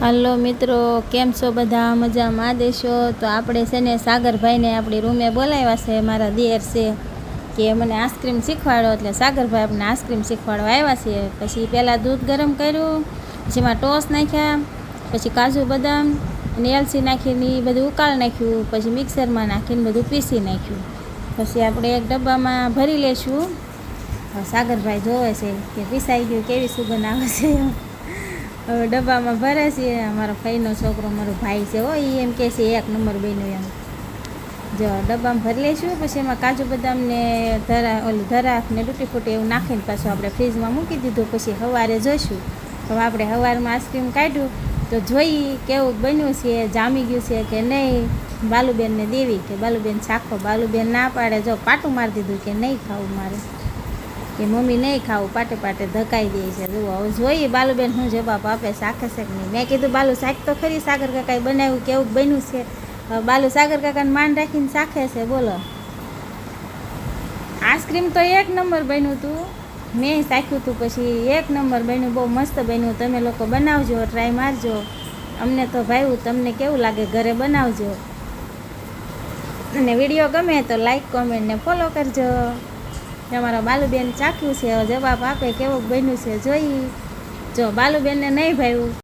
હાલો મિત્રો, કેમ છો બધા? મજામાં દેશો? તો આપણે છે ને સાગરભાઈને આપણી રૂમે બોલાવ્યા છે. મારા દિયર છે કે મને આઈસ્ક્રીમ શીખવાડો, એટલે સાગરભાઈ આપણે આઈસ્ક્રીમ શીખવાડવા આવ્યા છીએ. પછી પહેલાં દૂધ ગરમ કર્યું, પછી એમાં ટોસ નાખ્યા, પછી કાજુ બદામ અને એલચી નાખીને એ બધું ઉકાળી નાખ્યું, પછી મિક્સરમાં નાખીને બધું પીસી નાખ્યું. પછી આપણે એક ડબ્બામાં ભરી લઈશું. સાગરભાઈ જોવે છે કે પીસાઈ ગયું, કેવી સુગંધ આવે છે. હવે ડબ્બામાં ભરે છે. અમારો ફઈનો છોકરો મારો ભાઈ છે, એ એમ કહે છે 1 નંબર બન્યો એમ. જો ડબ્બામાં ભરી લઈશું. પછી એમાં કાજુ બદામને ધરાક ને તૂટી ફૂટી એવું નાખીને પાછું આપણે ફ્રીજમાં મૂકી દીધું. પછી સવારે જોઈશું. હવે આપણે સવારમાં આઈસ્ક્રીમ કાઢ્યું તો જોઈ કેવું બન્યું છે, જામી ગયું છે કે નહીં. બાલુબેનને દેવી કે બાલુબેન ચાખો. બાલુબેન ના પાડે, જો પાટું મારી દીધું કે નહીં ખાવું મારે, કે મમ્મી નહીં ખાવું, પાટે પાટે ધકાઈ દે છે. જુઓ હવે જોઈએ બાલુબેન શું જવાબ આપે, શાખે છે કે નહીં. મેં કીધું બાલુ શાક તો ખરી, સાગર કાકાએ બનાવ્યું કેવું બન્યું છે. બાલુ સાગર કાકાને માંડ રાખીને શાખે છે. બોલો, આઈસ્ક્રીમ તો 1 નંબર બન્યું હતું, મેં શાખ્યું હતું, પછી 1 નંબર બન્યું, બહુ મસ્ત બન્યું. તમે લોકો બનાવજો, ટ્રાય મારજો. અમને તો ભાવ્યું, તમને કેવું લાગે ઘરે બનાવજો. અને વિડીયો ગમે તો લાઈક કોમેન્ટ ને ફોલો કરજો. તમારા બાલુબેન ચાખ્યું છે, જવાબ આપે કેવું બન્યું છે જોઈ. જો બાલુબેનને નહીં ભાવ્યું